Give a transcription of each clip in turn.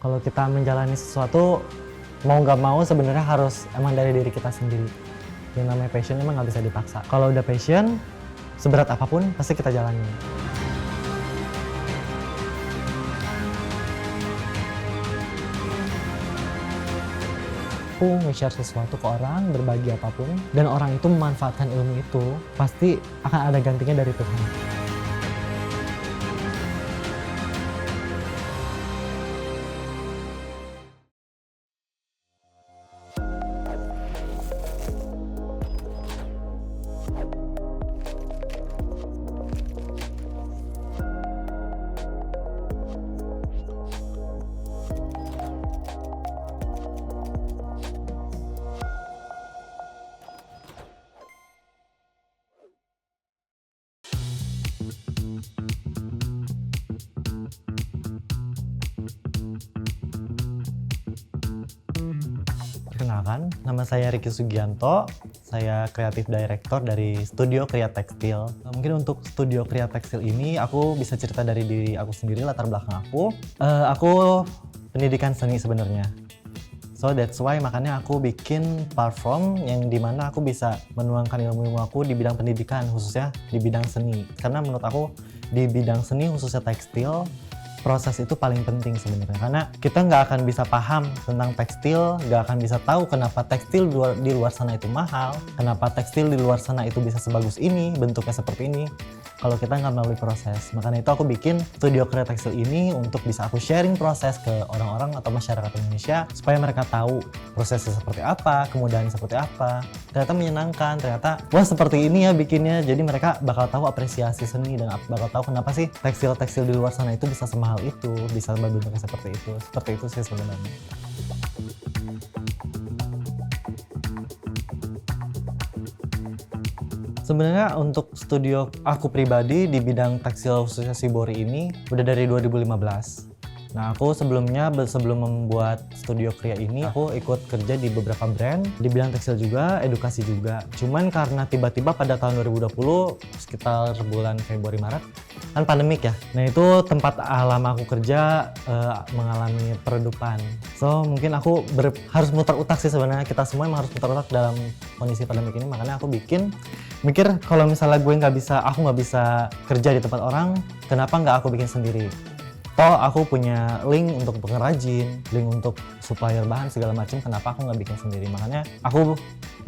Kalau kita menjalani sesuatu, mau nggak mau sebenarnya harus emang dari diri kita sendiri. Yang namanya passion emang nggak bisa dipaksa. Kalau udah passion, seberat apapun pasti kita jalani. Aku nge-share sesuatu ke orang, berbagi apapun, dan orang itu memanfaatkan ilmu itu, pasti akan ada gantinya dari Tuhan. Perkenalkan, nama saya Ricky Sugianto. Saya kreatif director dari Studio Kriya Tekstil. Mungkin untuk Studio Kriya Tekstil ini, aku bisa cerita dari diri aku sendiri, latar belakang aku. Aku pendidikan seni sebenarnya. So that's why makanya aku bikin platform yang dimana aku bisa menuangkan ilmu-ilmu aku di bidang pendidikan, khususnya di bidang seni. Karena menurut aku di bidang seni, khususnya tekstil, proses itu paling penting sebenarnya, karena kita nggak akan bisa paham tentang tekstil, nggak akan bisa tahu kenapa tekstil di luar sana itu mahal, kenapa tekstil di luar sana itu bisa sebagus ini, bentuknya seperti ini, kalau kita nggak melalui proses. Makanya itu aku bikin Studio Kriya Tekstil ini untuk bisa aku sharing proses ke orang-orang atau masyarakat Indonesia supaya mereka tahu prosesnya seperti apa, kemudahannya seperti apa. Ternyata menyenangkan, ternyata wah seperti ini ya bikinnya, jadi mereka bakal tahu apresiasi seni dan bakal tahu kenapa sih tekstil-tekstil di luar sana itu bisa semahal itu, bisa bentuknya seperti itu. Seperti itu sih sebenarnya. Sebenarnya untuk studio aku pribadi di bidang tekstil khususnya Shibori ini udah dari 2015. Nah, aku sebelum membuat Studio Kriya ini, aku ikut kerja di beberapa brand, di bidang tekstil juga, edukasi juga. Cuman karena tiba-tiba pada tahun 2020, sekitar bulan Februari Maret, kan pandemik ya. Nah, itu tempat lama aku kerja mengalami peredupan. So, mungkin aku harus muter otak sih sebenarnya. Kita semua emang harus muter otak dalam kondisi pandemik ini. Makanya aku mikir kalau misalnya aku nggak bisa kerja di tempat orang, kenapa nggak aku bikin sendiri? Toh aku punya link untuk pengrajin, link untuk supplier bahan segala macam, kenapa aku nggak bikin sendiri? Makanya aku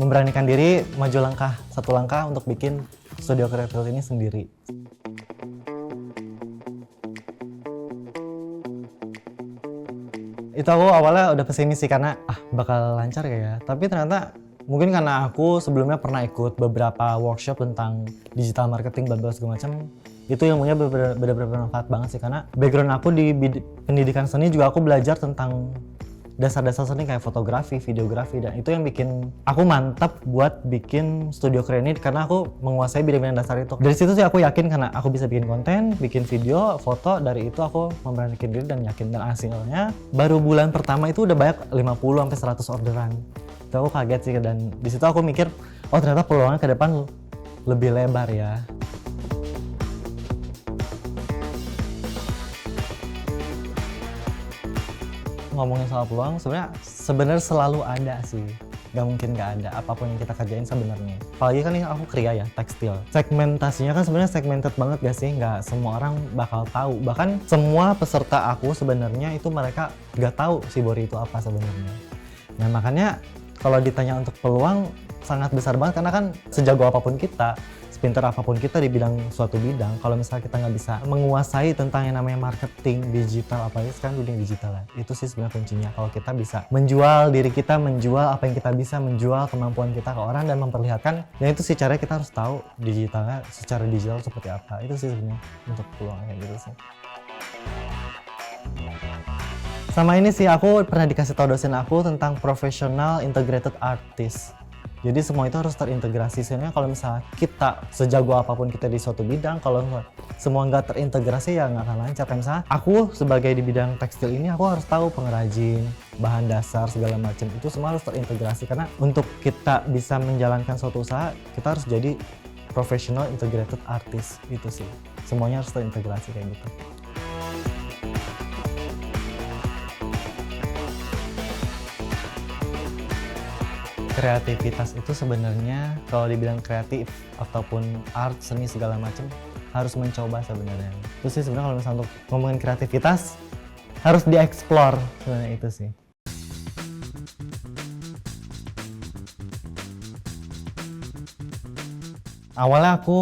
memberanikan diri maju satu langkah untuk bikin Studio Kriya Tekstil ini sendiri. Itu aku awalnya udah pesimis sih karena bakal lancar ya. Tapi ternyata mungkin karena aku sebelumnya pernah ikut beberapa workshop tentang digital marketing, segala macam. Itu ilmunya benar-benar bermanfaat banget sih, karena background aku di pendidikan seni juga aku belajar tentang dasar-dasar seni kayak fotografi, videografi, dan itu yang bikin aku mantap buat bikin Studio Kriya ini karena aku menguasai bidang-bidang dasar itu. Dari situ sih aku yakin karena aku bisa bikin konten, bikin video, foto, dari itu aku memberanikan diri dan yakin, dan hasilnya baru bulan pertama itu udah banyak 50-100 orderan. Itu aku kaget sih, dan di situ aku mikir, oh ternyata peluangnya ke depan lebih lebar ya. Ngomongin soal peluang, sebenarnya selalu ada sih, nggak mungkin nggak ada apapun yang kita kerjain sebenarnya. Apalagi kan ini aku kriya ya, tekstil. Segmentasinya kan sebenarnya segmented banget gak sih, nggak semua orang bakal tahu. Bahkan semua peserta aku sebenarnya itu mereka nggak tahu Shibori itu apa sebenarnya. Nah makanya kalau ditanya untuk peluang sangat besar banget, karena kan sejago apapun kita, sepintar apapun kita di suatu bidang, kalau misalnya kita nggak bisa menguasai tentang yang namanya marketing digital, apalagi sekarang dunia digital ya, itu sih sebenarnya kuncinya. Kalau kita bisa menjual diri kita, menjual apa yang kita bisa, menjual kemampuan kita ke orang dan memperlihatkan, ya itu sih caranya. Kita harus tahu digitalnya secara digital seperti apa. Itu sih sebenarnya untuk peluangnya gitu sih. Sama ini sih, aku pernah dikasih tahu dosen aku tentang professional integrated artist. Jadi semua itu harus terintegrasi. Sebenarnya kalau misalnya kita sejago apapun kita di suatu bidang, kalau semua nggak terintegrasi ya nggak akan lancar. Kayak misalnya aku sebagai di bidang tekstil ini, aku harus tahu pengrajin, bahan dasar segala macam, itu semua harus terintegrasi. Karena untuk kita bisa menjalankan suatu usaha, kita harus jadi professional integrated artist. Itu sih, semuanya harus terintegrasi kayak gitu. Kreativitas itu sebenarnya kalau dibilang kreatif ataupun art, seni segala macam harus mencoba sebenarnya. Itu sih sebenarnya kalau misalnya untuk ngomongin kreativitas harus dieksplor sebenarnya itu sih. Awalnya aku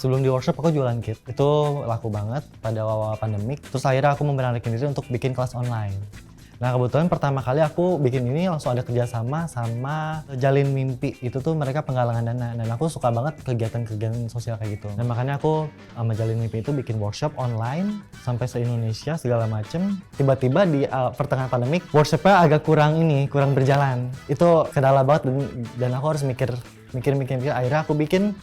sebelum di workshop aku jualan kit, itu laku banget pada awal pandemik. Terus akhirnya aku memberanikan diri untuk bikin kelas online. Nah kebetulan pertama kali aku bikin ini langsung ada kerjasama sama Jalin Mimpi. Itu tuh mereka penggalangan dana dan aku suka banget kegiatan-kegiatan sosial kayak gitu. Dan makanya aku sama Jalin Mimpi itu bikin workshop online sampai se-Indonesia segala macem. Tiba-tiba di pertengahan pandemik workshopnya agak kurang berjalan. Itu kendala banget dan aku harus mikir. Akhirnya aku bikin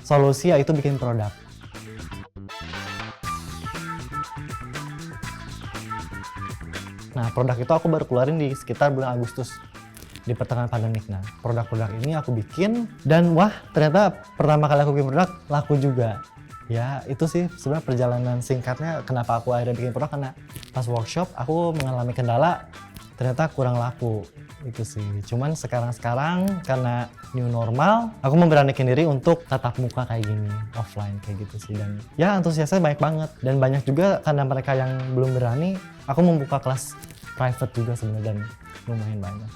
solusi, yaitu bikin produk. Nah, produk itu aku baru keluarin di sekitar bulan Agustus di pertengahan pandemik. Nah, produk-produk ini aku bikin dan wah, ternyata pertama kali aku bikin produk laku juga. Ya, itu sih sebenarnya perjalanan singkatnya kenapa aku akhirnya bikin produk, karena pas workshop aku mengalami kendala ternyata kurang laku. Itu sih. Cuman sekarang karena new normal, aku memberanikan diri untuk tatap muka kayak gini, offline kayak gitu sih. Dan ya antusiasnya banyak banget. Dan banyak juga karena mereka yang belum berani, aku membuka kelas private juga sebenarnya dan lumayan banyak.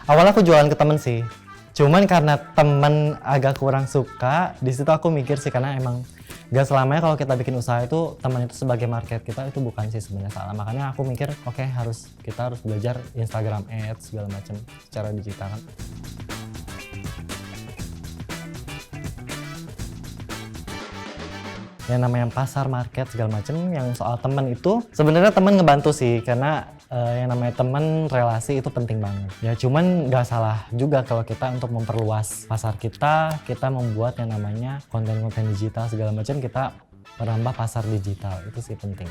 Awalnya aku jualan ke temen sih. Cuman karena temen agak kurang suka, di situ aku mikir sih karena emang gak selamanya kalau kita bikin usaha itu teman itu sebagai market kita, itu bukan sih sebenarnya salah. Makanya aku mikir oke, kita harus belajar Instagram Ads segala macam secara digital kan. Yang namanya pasar, market segala macam, yang soal teman itu sebenarnya teman ngebantu sih, karena yang namanya teman, relasi itu penting banget. Ya cuman nggak salah juga kalau kita untuk memperluas pasar kita membuat yang namanya konten-konten digital segala macam, kita menambah pasar digital, itu sih penting.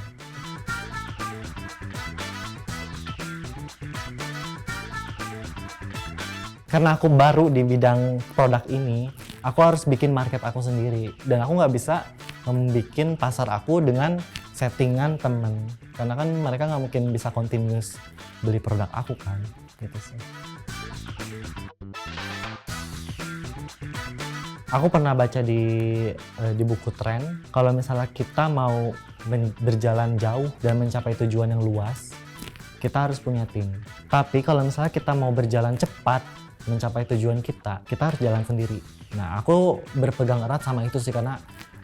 Karena aku baru di bidang produk ini, aku harus bikin market aku sendiri dan aku nggak bisa membuat pasar aku dengan settingan temen, karena kan mereka nggak mungkin bisa continuous beli produk aku kan, gitu sih. Aku pernah baca di buku tren, kalau misalnya kita mau berjalan jauh dan mencapai tujuan yang luas, kita harus punya tim. Tapi kalau misalnya kita mau berjalan cepat mencapai tujuan kita harus jalan sendiri. Nah, aku berpegang erat sama itu sih, karena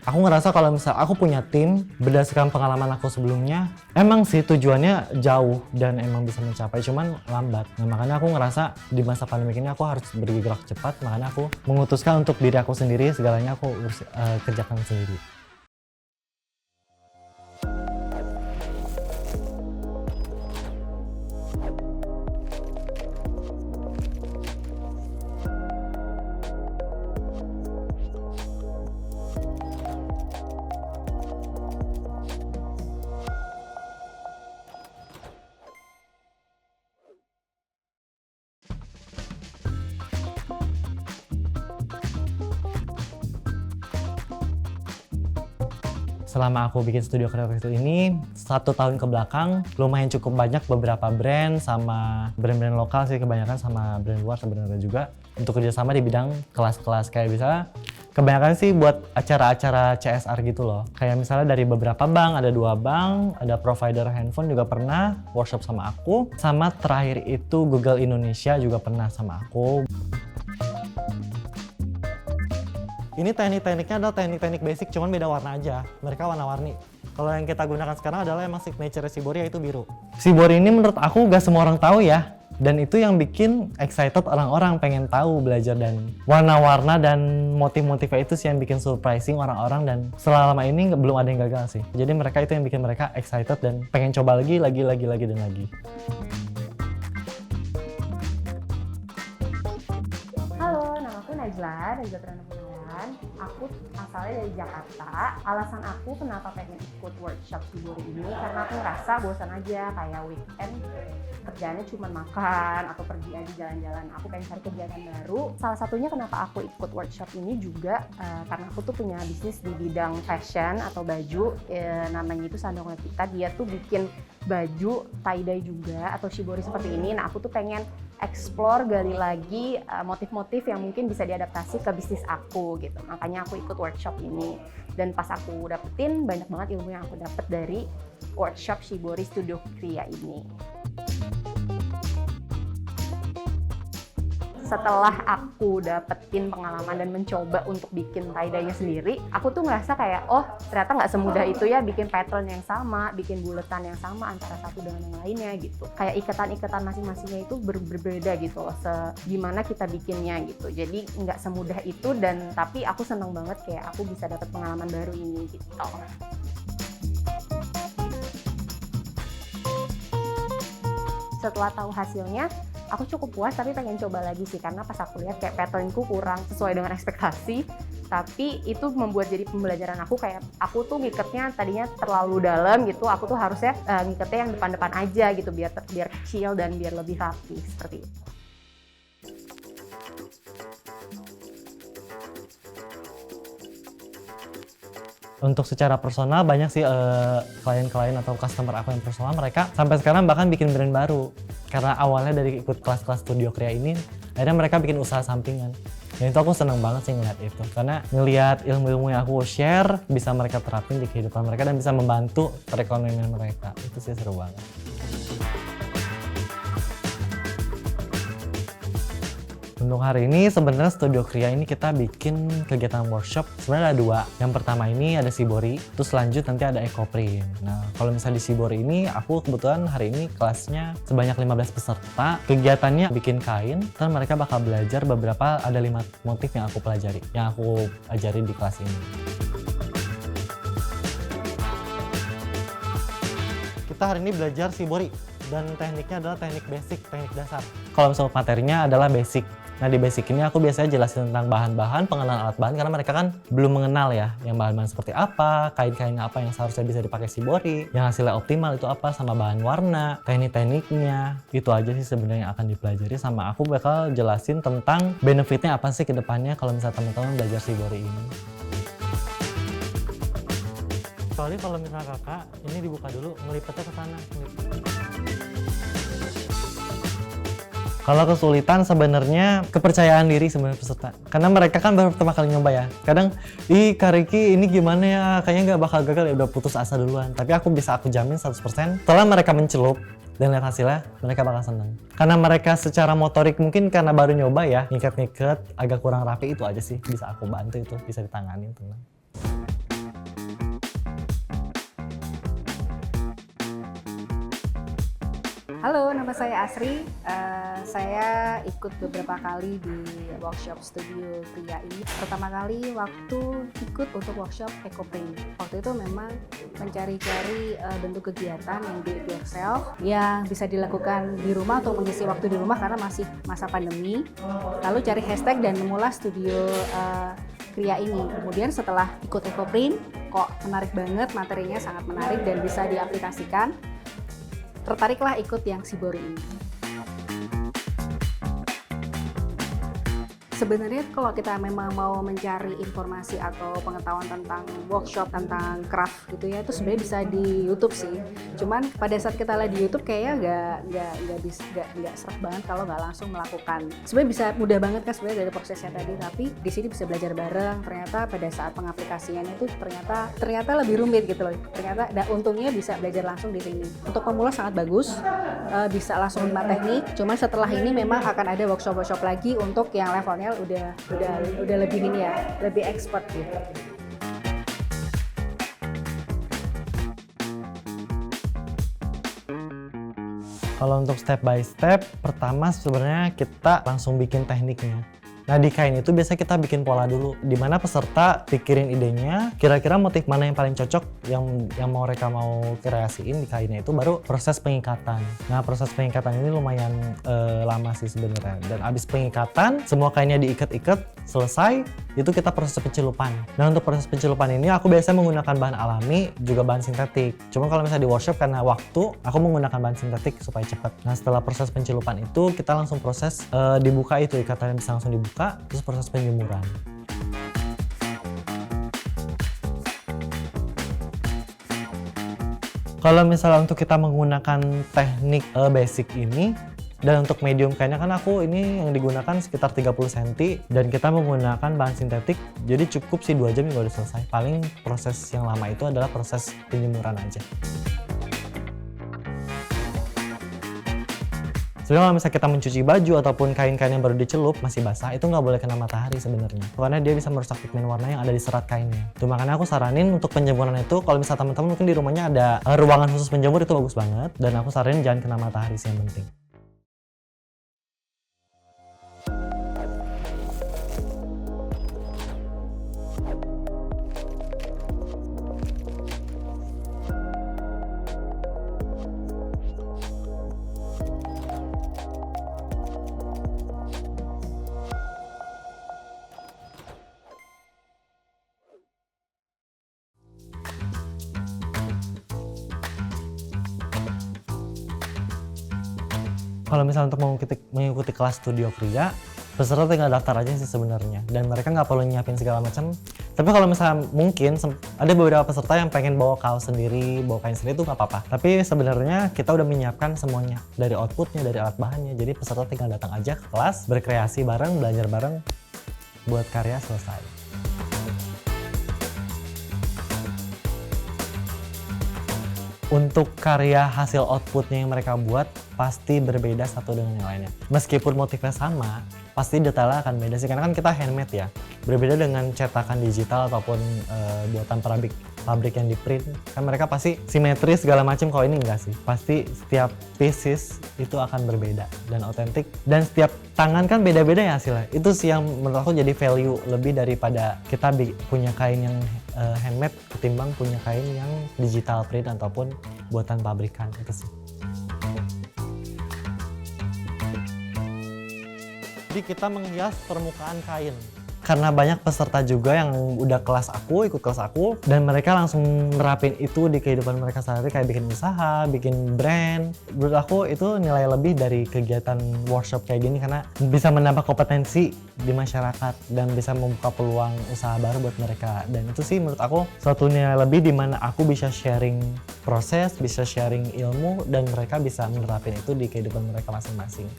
aku ngerasa kalau misal aku punya tim, berdasarkan pengalaman aku sebelumnya, emang sih tujuannya jauh dan emang bisa mencapai, cuman lambat. Nah, makanya aku ngerasa di masa pandemi ini aku harus bergerak cepat, makanya aku memutuskan untuk diri aku sendiri, segalanya aku kerjakan sendiri. Selama aku bikin studio kreatif ini, 1 tahun ke belakang lumayan cukup banyak beberapa brand sama brand-brand lokal sih, kebanyakan sama brand luar sebenarnya juga, untuk kerjasama di bidang kelas-kelas kayak misalnya kebanyakan sih buat acara-acara CSR gitu loh. Kayak misalnya dari beberapa bank, ada 2 bank, ada provider handphone juga pernah workshop sama aku, sama terakhir itu Google Indonesia juga pernah sama aku. Ini teknik-tekniknya adalah teknik-teknik basic, cuman beda warna aja. Mereka warna-warni. Kalau yang kita gunakan sekarang adalah emang signature Shibori, yaitu biru. Shibori ini menurut aku gak semua orang tahu ya. Dan itu yang bikin excited orang-orang pengen tahu, belajar, dan warna-warna dan motif-motifnya itu sih yang bikin surprising orang-orang, dan selama ini belum ada yang gagal sih. Jadi mereka itu yang bikin mereka excited dan pengen coba lagi dan lagi. Halo, nama aku Najla Prana Punara. perkenalkan, aku asalnya dari Jakarta. Alasan aku kenapa pengen ikut workshop Shibori ini karena aku ngerasa bosan aja kayak weekend kerjaannya cuma makan atau pergi aja jalan-jalan. Aku pengen cari kegiatan baru. Salah satunya kenapa aku ikut workshop ini juga karena aku tuh punya bisnis di bidang fashion atau baju, namanya itu Sandong Levita. Dia tuh bikin baju tie-dye juga atau shibori seperti ini. Nah, aku tuh pengen explore, gali lagi motif-motif yang mungkin bisa diadaptasi ke bisnis aku gitu. Makanya aku ikut workshop ini. Dan pas aku dapetin, banyak banget ilmu yang aku dapet dari workshop Shibori Studio Kria ini. Setelah aku dapetin pengalaman dan mencoba untuk bikin tie-dye-nya sendiri, aku tuh ngerasa kayak, oh ternyata nggak semudah itu ya bikin pattern yang sama, bikin buletan yang sama antara satu dengan yang lainnya gitu. Kayak ikatan-ikatan masing-masingnya itu berbeda gitu loh, gimana kita bikinnya gitu. Jadi nggak semudah itu tapi aku seneng banget kayak aku bisa dapet pengalaman baru ini gitu. Setelah tahu hasilnya, aku cukup puas tapi pengen coba lagi sih karena pas aku lihat kayak patternku kurang sesuai dengan ekspektasi, tapi itu membuat jadi pembelajaran aku kayak aku tuh ngiketnya tadinya terlalu dalam gitu, aku tuh harusnya ngiketnya yang depan-depan aja gitu biar kecil dan biar lebih rapi seperti itu. Untuk secara personal banyak sih klien-klien atau customer aku yang personal, mereka sampai sekarang bahkan bikin brand baru. Karena awalnya dari ikut kelas-kelas Studio Kria ini, akhirnya mereka bikin usaha sampingan. Dan itu aku seneng banget sih ngeliat itu. Karena ngeliat ilmu-ilmu yang aku share, bisa mereka terapin di kehidupan mereka dan bisa membantu perekonomian mereka. Itu sih seru banget. Untuk hari ini sebenarnya Studio Kria ini kita bikin kegiatan workshop sebenarnya ada dua. Yang pertama ini ada Shibori, terus lanjut nanti ada Ecoprint. Nah kalau misalnya di Shibori ini aku kebetulan hari ini kelasnya sebanyak 15 peserta. Kegiatannya bikin kain, dan mereka bakal belajar beberapa, ada 5 motif yang aku pelajari, yang aku ajari di kelas ini. Kita hari ini belajar Shibori dan tekniknya adalah teknik basic, teknik dasar. Kalau misalnya materinya adalah basic. Nah di basic ini aku biasanya jelasin tentang bahan-bahan, pengenalan alat bahan karena mereka kan belum mengenal ya yang bahan-bahan seperti apa, kain-kainnya apa yang seharusnya bisa dipakai Shibori, yang hasilnya optimal itu apa, sama bahan warna, teknik-tekniknya. Itu aja sih sebenarnya yang akan dipelajari, sama aku bakal jelasin tentang benefitnya apa sih ke depannya kalau misalnya teman-teman belajar Shibori ini. Soalnya kalau misalnya kakak, ini dibuka dulu, ngelipetnya ke sana. Kalau kesulitan sebenarnya kepercayaan diri sebenarnya peserta. Karena mereka kan baru pertama kali nyoba ya. Kadang, Kak Riki ini gimana ya, kayaknya nggak bakal gagal ya, udah putus asa duluan. Tapi aku jamin 100% setelah mereka mencelup dan lihat hasilnya, mereka bakal seneng. Karena mereka secara motorik mungkin karena baru nyoba ya, ngikat-ngikat agak kurang rapi, itu aja sih bisa aku bantu, itu bisa ditanganin tenang. Halo, nama saya Asri. Saya ikut beberapa kali di workshop Studio Kria ini. Pertama kali waktu ikut untuk workshop Ecoprint. Waktu itu memang mencari-cari bentuk kegiatan yang do it yourself yang bisa dilakukan di rumah atau mengisi waktu di rumah karena masih masa pandemi. Lalu cari hashtag dan memulah Studio Kria ini. Kemudian setelah ikut Ecoprint, kok menarik banget, materinya sangat menarik dan bisa diaplikasikan. Tertariklah ikut yang Shibori ini. Sebenarnya kalau kita memang mau mencari informasi atau pengetahuan tentang workshop, tentang craft gitu ya, itu sebenarnya bisa di YouTube sih. Cuman pada saat kita lihat di YouTube kayaknya nggak serak banget kalau nggak langsung melakukan. Sebenarnya bisa mudah banget kan sebenarnya dari prosesnya tadi, tapi di sini bisa belajar bareng. Ternyata pada saat pengaplikasiannya itu ternyata lebih rumit gitu loh. Ternyata untungnya bisa belajar langsung di sini. Untuk pemula sangat bagus, bisa langsung 5 teknik. Cuman setelah ini memang akan ada workshop lagi untuk yang levelnya udah lebih ini ya, lebih expert gitu. Kalau untuk step by step, pertama sebenarnya kita langsung bikin tekniknya. Nah di kain itu biasanya kita bikin pola dulu, di mana peserta pikirin idenya, kira-kira motif mana yang paling cocok yang mereka mau kreasiin di kainnya, itu baru proses pengikatan. Nah proses pengikatan ini lumayan lama sih sebenarnya. Dan abis pengikatan semua kainnya diikat-ikat, selesai, itu kita proses pencelupan. Nah untuk proses pencelupan ini aku biasanya menggunakan bahan alami juga bahan sintetik. Cuma kalau misalnya di workshop karena waktu, aku menggunakan bahan sintetik supaya cepat. Nah setelah proses pencelupan itu kita langsung proses dibuka, itu ikatannya bisa langsung dibuka, terus proses penjemuran. Kalau misalnya untuk kita menggunakan teknik basic ini, dan untuk medium kainnya kan aku ini yang digunakan sekitar 30 cm dan kita menggunakan bahan sintetik, jadi cukup sih 2 jam juga udah selesai. Paling proses yang lama itu adalah proses penjemuran aja. Sebenarnya kalau misalnya kita mencuci baju ataupun kain-kain yang baru dicelup masih basah, itu nggak boleh kena matahari sebenarnya, karena dia bisa merusak pigmen warna yang ada di serat kainnya. Tuh makanya aku saranin untuk penjemuran itu, kalau misalnya teman-teman mungkin di rumahnya ada ruangan khusus penjemur, itu bagus banget, dan aku saranin jangan kena matahari sih yang penting. Kalau misalnya untuk mengikuti kelas studio kriya, peserta tinggal daftar aja sih sebenarnya, dan mereka nggak perlu nyiapin segala macam. Tapi kalau misalnya mungkin ada beberapa peserta yang pengen bawa kaos sendiri, bawa kain sendiri, itu nggak apa-apa. Tapi sebenarnya kita udah menyiapkan semuanya, dari outputnya, dari alat bahannya. Jadi peserta tinggal datang aja ke kelas, berkreasi bareng, belajar bareng, buat karya selesai. Untuk karya hasil outputnya yang mereka buat pasti berbeda satu dengan yang lainnya. Meskipun motifnya sama, pasti detailnya akan beda sih, karena kan kita handmade ya. Berbeda dengan cetakan digital ataupun buatan pabrik yang di print, kan mereka pasti simetris segala macam. Kalau ini enggak sih, pasti setiap pieces itu akan berbeda dan otentik, dan setiap tangan kan beda-beda ya hasilnya. Itu sih yang menurut aku jadi value lebih daripada kita punya kain yang handmade ketimbang punya kain yang digital print ataupun buatan pabrikan, itu sih. Jadi kita menghias permukaan kain. Karena banyak peserta juga yang udah ikut kelas aku, dan mereka langsung nerapin itu di kehidupan mereka sehari, kayak bikin usaha, bikin brand. Menurut aku itu nilai lebih dari kegiatan workshop kayak gini, karena bisa menambah kompetensi di masyarakat dan bisa membuka peluang usaha baru buat mereka. Dan itu sih menurut aku suatu nilai lebih di mana aku bisa sharing proses, bisa sharing ilmu, dan mereka bisa menerapin itu di kehidupan mereka masing-masing.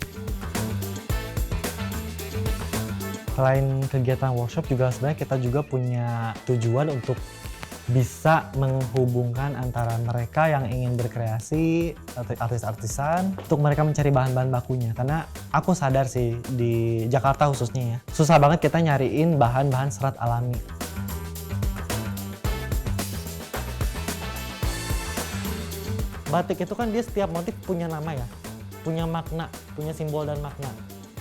Selain kegiatan workshop juga sebenarnya kita juga punya tujuan untuk bisa menghubungkan antara mereka yang ingin berkreasi, artis-artisan, untuk mereka mencari bahan-bahan bakunya. Karena aku sadar sih di Jakarta khususnya ya, susah banget kita nyariin bahan-bahan serat alami. Batik itu kan dia setiap motif punya nama ya, punya makna, punya simbol dan makna.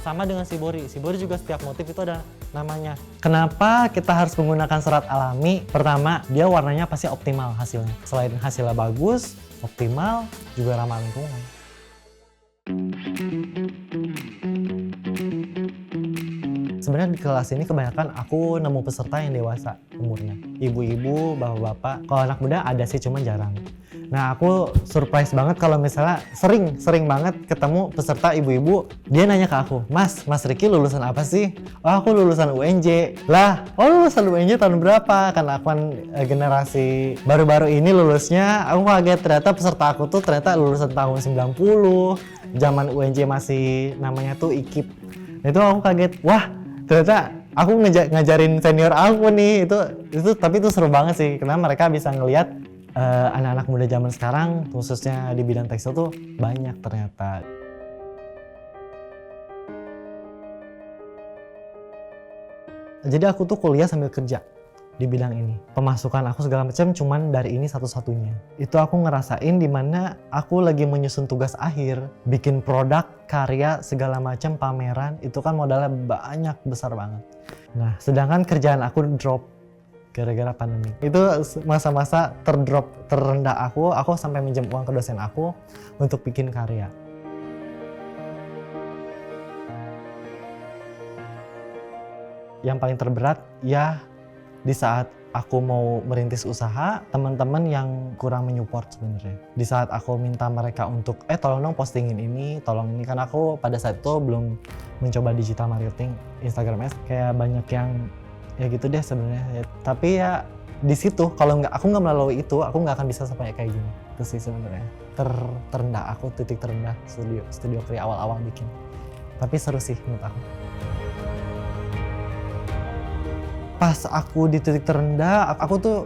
Sama dengan shibori juga setiap motif itu ada namanya. Kenapa kita harus menggunakan serat alami? Pertama, dia warnanya pasti optimal hasilnya. Selain hasilnya bagus, optimal, juga ramah lingkungan. Sebenarnya di kelas ini kebanyakan aku nemu peserta yang dewasa umurnya. Ibu-ibu, bapak-bapak. Kalau anak muda ada sih, cuma jarang. Nah aku surprise banget kalau misalnya sering banget ketemu peserta ibu-ibu, dia nanya ke aku, Mas Ricky lulusan apa sih? Oh aku lulusan UNJ. Lah, oh lulusan UNJ tahun berapa? Karena aku kan generasi baru-baru ini lulusnya, aku kaget ternyata peserta aku tuh ternyata lulusan tahun 90, zaman UNJ masih namanya tuh IKIP. Itu aku kaget, wah ternyata aku ngajarin senior aku nih, tapi itu seru banget sih, karena mereka bisa ngelihat anak-anak muda zaman sekarang, khususnya di bidang tekstil tuh banyak ternyata. Jadi aku tuh kuliah sambil kerja. di bidang ini. Pemasukan aku segala macam cuman dari ini satu-satunya. Itu aku ngerasain dimana aku lagi menyusun tugas akhir, bikin produk, karya, segala macam, pameran, itu kan modalnya banyak, besar banget. Nah, sedangkan kerjaan aku drop gara-gara pandemi. Itu masa-masa terendah aku sampai minjem uang ke dosen aku untuk bikin karya. Yang paling terberat ya di saat aku mau merintis usaha, teman-teman yang kurang menyupport sebenarnya. Di saat aku minta mereka untuk tolong dong postingin ini, tolong ini, karena aku pada saat itu belum mencoba digital marketing, Instagram Ads, kayak banyak yang ya gitu deh sebenarnya. Ya, tapi ya di situ kalau aku nggak melalui itu, aku nggak akan bisa sampai kayak gini. Itu sih sebenarnya terendah aku, titik terendah studio Kria awal-awal bikin. Tapi seru sih menurut aku. Pas aku di titik terendah, aku tuh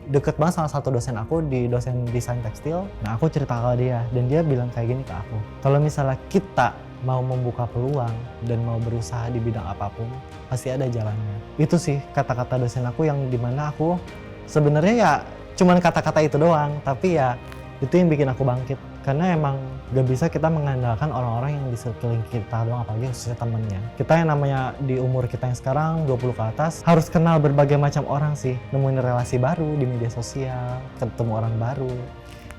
deket banget sama satu dosen aku, dosen desain tekstil. Nah, aku cerita ke dia dan dia bilang kayak gini ke aku. Kalau misalnya kita mau membuka peluang dan mau berusaha di bidang apapun, pasti ada jalannya. Itu sih kata-kata dosen aku yang dimana aku sebenarnya ya cuman kata-kata itu doang, tapi ya itu yang bikin aku bangkit. Karena emang gak bisa kita mengandalkan orang-orang yang di sekeliling kita doang, apalagi khususnya temennya. Kita yang namanya di umur kita yang sekarang 20 ke atas harus kenal berbagai macam orang sih, nemuin relasi baru di media sosial, ketemu orang baru,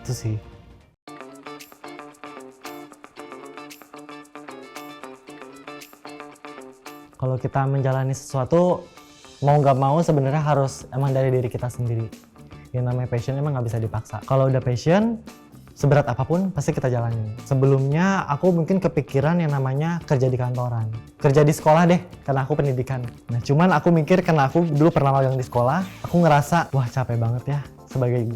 itu sih. Kalau kita menjalani sesuatu, mau gak mau sebenarnya harus emang dari diri kita sendiri. Yang namanya passion emang gak bisa dipaksa. Kalau udah passion, seberat apapun pasti kita jalanin. Sebelumnya aku mungkin kepikiran yang namanya kerja di kantoran. Kerja di sekolah deh, karena aku pendidikan. Nah cuman aku mikir karena aku dulu pernah magang di sekolah, aku ngerasa wah capek banget ya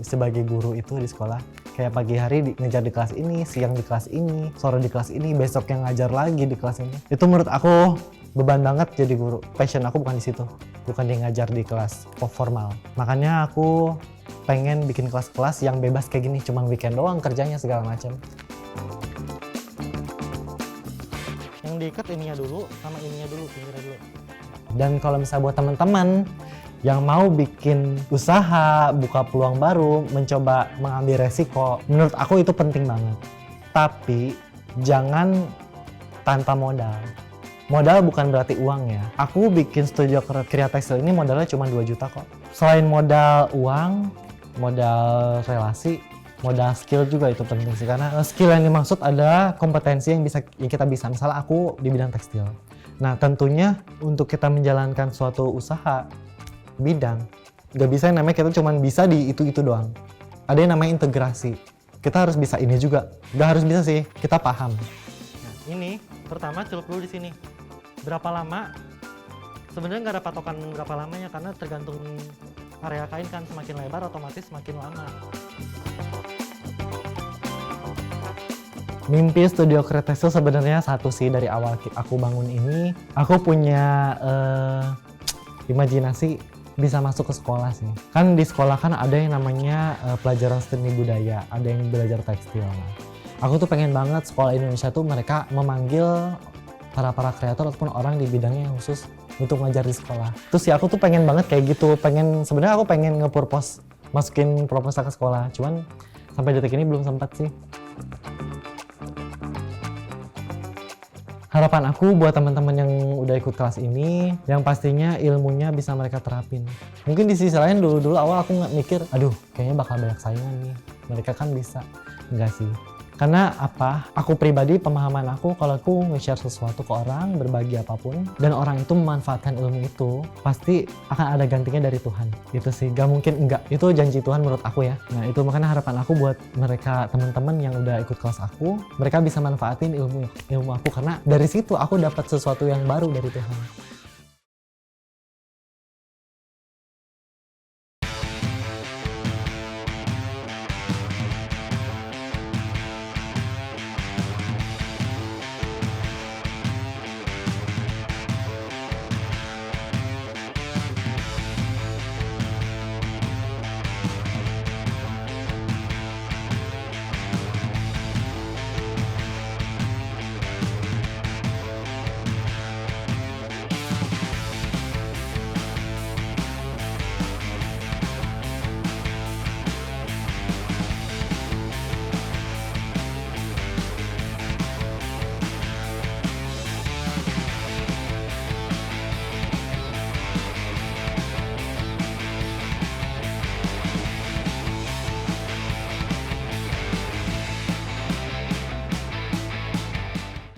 sebagai guru itu di sekolah. Kayak pagi hari ngejar di kelas ini, siang di kelas ini, sore di kelas ini, besok yang ngajar lagi di kelas ini. Itu menurut aku beban banget jadi guru. Passion aku bukan di situ, bukan di ngajar di kelas formal. Makanya aku pengen bikin kelas-kelas yang bebas kayak gini, cuma weekend doang kerjanya segala macam. Yang diikat ininya dulu sama ininya dulu, pinggirnya dulu. Dan kalau misalnya buat teman-teman yang mau bikin usaha, buka peluang baru, mencoba mengambil resiko, menurut aku itu penting banget. Tapi jangan tanpa modal. Modal bukan berarti uang ya. Aku bikin studio Kria Tekstil ini modalnya cuma 2 juta kok. Selain modal uang, modal relasi, modal skill juga itu penting sih. Karena skill yang dimaksud adalah kompetensi yang kita bisa. Misalnya aku di bidang tekstil. Nah tentunya untuk kita menjalankan suatu usaha bidang, gak bisa yang namanya kita cuma bisa di itu doang. Ada yang namanya integrasi. Kita harus bisa ini juga. Gak harus bisa sih, kita paham. Nah ini pertama celup dulu di sini. Berapa lama? Sebenarnya nggak ada patokan berapa lamanya karena tergantung area kain kan, semakin lebar otomatis semakin lama. Mimpi studio Kria Tekstil sebenarnya satu sih dari awal aku bangun ini. Aku punya imajinasi bisa masuk ke sekolah sih. Kan di sekolah kan ada yang namanya pelajaran seni budaya, ada yang belajar tekstil. Aku tuh pengen banget sekolah Indonesia tuh mereka memanggil para kreator ataupun orang di bidangnya yang khusus untuk ngajar di sekolah. Terus ya aku tuh pengen banget kayak gitu, sebenarnya aku pengen masukin proposal ke sekolah, cuman sampai detik ini belum sempat sih. Harapan aku buat teman-teman yang udah ikut kelas ini, yang pastinya ilmunya bisa mereka terapin. Mungkin di sisi lain dulu awal aku nggak mikir, aduh kayaknya bakal banyak saingan nih, mereka kan bisa. Enggak sih. Karena apa? Aku pribadi, pemahaman aku kalau aku nge-share sesuatu ke orang, berbagi apapun, dan orang itu memanfaatkan ilmu itu, pasti akan ada gantinya dari Tuhan. Itu sih, gak mungkin enggak. Itu janji Tuhan menurut aku ya. Nah itu makanya harapan aku buat mereka, teman-teman yang udah ikut kelas aku, mereka bisa manfaatin ilmu aku, karena dari situ aku dapat sesuatu yang baru dari Tuhan.